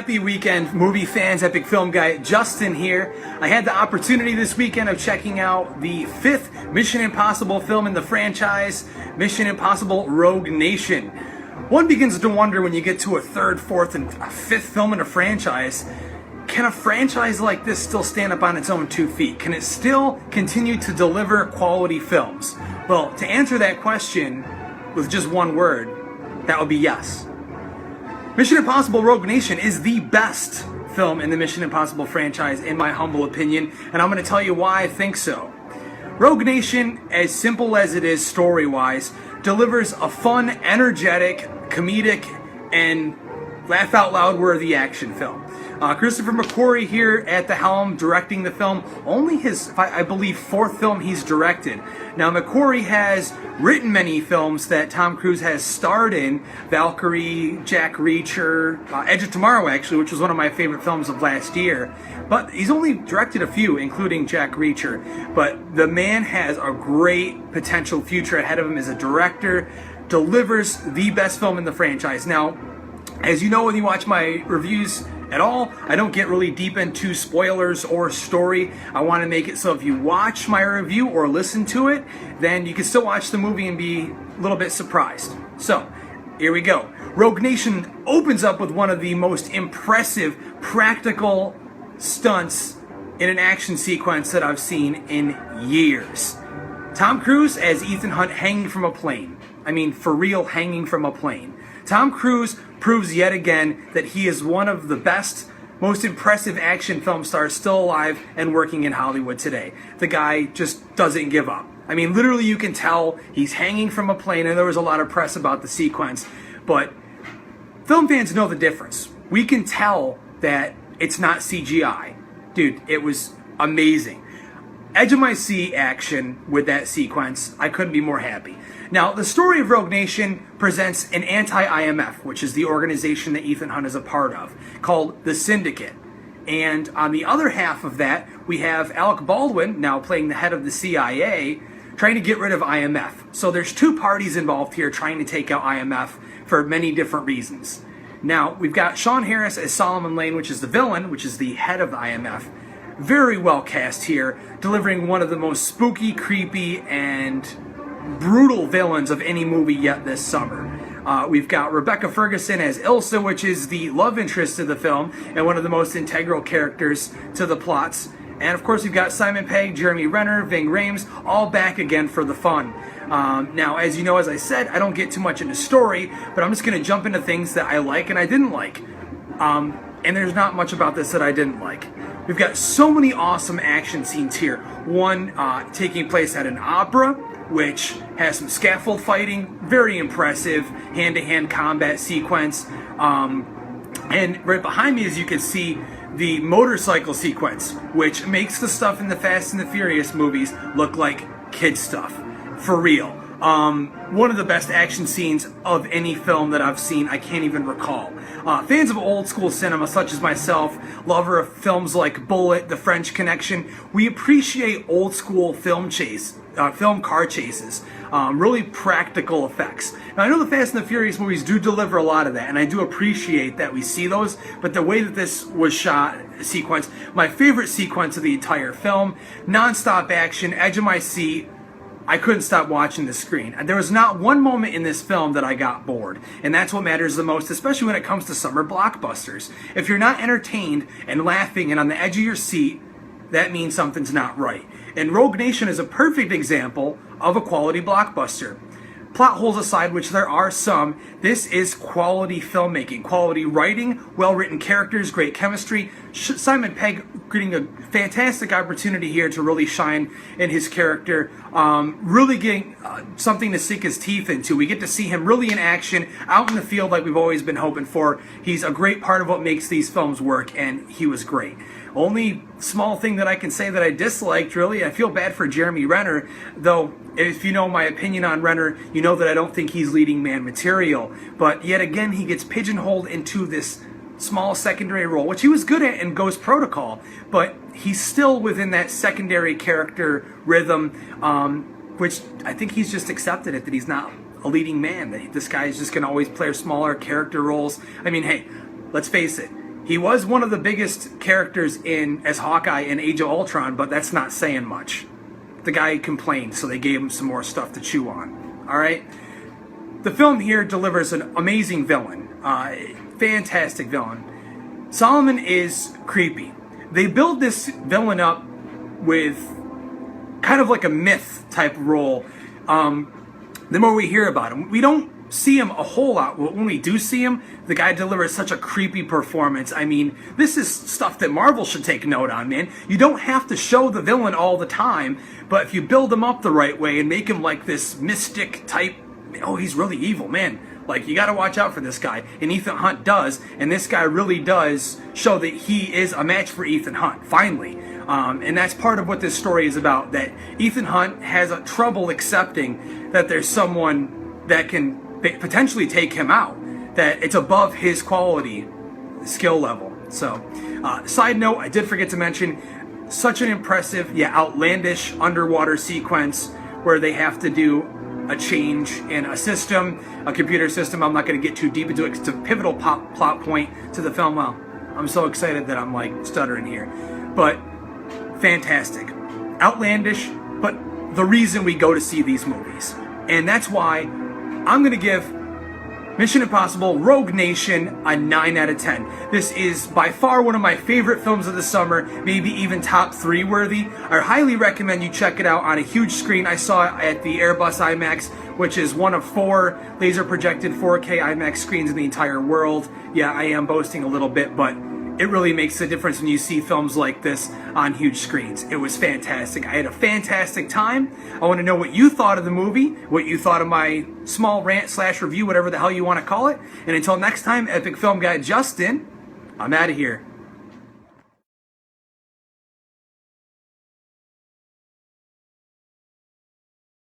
Happy weekend, movie fans. Epic Film Guy Justin here. I had the opportunity this weekend of checking out the 5th Mission Impossible film in the franchise, Mission Impossible Rogue Nation. One begins to wonder when you get to a 3rd, 4th, and a 5th film in a franchise, can a franchise like this still stand up on its own 2 feet? Can it still continue to deliver quality films? Well, to answer that question with just one word, that would be yes. Mission Impossible Rogue Nation is the best film in the Mission Impossible franchise, in my humble opinion, and I'm going to tell you why I think so. Rogue Nation, as simple as it is story-wise, delivers a fun, energetic, comedic, and laugh-out-loud worthy action film. Christopher McQuarrie here at the helm, directing the film. Only his, I believe, 4th film he's directed. Now, McQuarrie has written many films that Tom Cruise has starred in. Valkyrie, Jack Reacher, Edge of Tomorrow, actually, which was one of my favorite films of last year. But he's only directed a few, including Jack Reacher. But the man has a great potential future ahead of him as a director. Delivers the best film in the franchise. Now, as you know, when you watch my reviews at all, I don't get really deep into spoilers or story. I want to make it so if you watch my review or listen to it, then you can still watch the movie and be a little bit surprised. So, here we go. Rogue Nation opens up with one of the most impressive practical stunts in an action sequence that I've seen in years. Tom Cruise as Ethan Hunt hanging from a plane. I mean, for real, hanging from a plane. Tom Cruise proves yet again that he is one of the best, most impressive action film stars still alive and working in Hollywood today. The guy just doesn't give up. I mean, literally you can tell he's hanging from a plane, and there was a lot of press about the sequence, but film fans know the difference. We can tell that it's not CGI. Dude, it was amazing. Edge of my seat action with that sequence. I couldn't be more happy. Now, the story of Rogue Nation presents an anti-IMF, which is the organization that Ethan Hunt is a part of, called the Syndicate. And on the other half of that, we have Alec Baldwin, now playing the head of the CIA, trying to get rid of IMF. So there's 2 parties involved here trying to take out IMF for many different reasons. Now, we've got Sean Harris as Solomon Lane, which is the villain, which is the head of the IMF. Very well cast here, delivering one of the most spooky, creepy, and brutal villains of any movie yet this summer. We've got Rebecca Ferguson as Ilsa, which is the love interest of the film and one of the most integral characters to the plots. And of course, we've got Simon Pegg, Jeremy Renner, Ving Rhames, all back again for the fun. Now, as you know, as I said, I don't get too much into story, but I'm just going to jump into things that I like and I didn't like. And there's not much about this that I didn't like. We've got so many awesome action scenes here. One taking place at an opera, which has some scaffold fighting, very impressive hand-to-hand combat sequence. And right behind me, as you can see, the motorcycle sequence, which makes the stuff in the Fast and the Furious movies look like kid stuff, for real. One of the best action scenes of any film that I've seen, I can't even recall. Fans of old school cinema, such as myself, lover of films like Bullet, The French Connection, we appreciate old school film car chases, really practical effects. Now, I know the Fast and the Furious movies do deliver a lot of that, and I do appreciate that we see those, but the way that this was shot, sequence, my favorite sequence of the entire film, non-stop action, edge of my seat, I couldn't stop watching the screen. There was not one moment in this film that I got bored. And that's what matters the most, especially when it comes to summer blockbusters. If you're not entertained and laughing and on the edge of your seat, that means something's not right. And Rogue Nation is a perfect example of a quality blockbuster. Plot holes aside, which there are some, this is quality filmmaking, quality writing, well-written characters, great chemistry. Simon Pegg getting a fantastic opportunity here to really shine in his character, really getting something to sink his teeth into. We get to see him really in action, out in the field like we've always been hoping for. He's a great part of what makes these films work, and he was great. Only small thing that I can say that I disliked, really, I feel bad for Jeremy Renner, though if you know my opinion on Renner, you know that I don't think he's leading man material. But yet again, he gets pigeonholed into this small secondary role, which he was good at in Ghost Protocol, but he's still within that secondary character rhythm, which I think he's just accepted it, that he's not a leading man, that this guy is just going to always play smaller character roles. I mean, hey, let's face it, He was one of the biggest characters as Hawkeye in Age of Ultron, but that's not saying much. The guy complained, so they gave him some more stuff to chew on. All right? The film here delivers an amazing villain. Fantastic villain. Solomon is creepy. They build this villain up with kind of like a myth type role. The more we hear about him, we don't see him a whole lot. When we do see him, the guy delivers such a creepy performance. I mean, this is stuff that Marvel should take note on, man. You don't have to show the villain all the time, but if you build him up the right way and make him like this mystic type, oh, he's really evil, man. Like, you got to watch out for this guy. And Ethan Hunt does, and this guy really does show that he is a match for Ethan Hunt, finally. And that's part of what this story is about, that Ethan Hunt has trouble accepting that there's someone that can potentially take him out, that it's above his quality skill level. So, side note, I did forget to mention, such an impressive, outlandish underwater sequence where they have to do a change in a system, a computer system. I'm not going to get too deep into it. It's a pivotal plot point to the film. Well, I'm so excited that I'm like stuttering here. But fantastic. Outlandish, but the reason we go to see these movies. And that's why I'm going to give Mission Impossible Rogue Nation a 9 out of 10. This is by far one of my favorite films of the summer, maybe even top 3 worthy. I highly recommend you check it out on a huge screen. I saw it at the Airbus IMAX, which is one of 4 laser projected 4K IMAX screens in the entire world. Yeah, I am boasting a little bit, but it really makes a difference when you see films like this on huge screens. It was fantastic. I had a fantastic time. I want to know what you thought of the movie, what you thought of my small rant / review, whatever the hell you want to call it. And until next time, Epic Film Guy Justin, I'm out of here.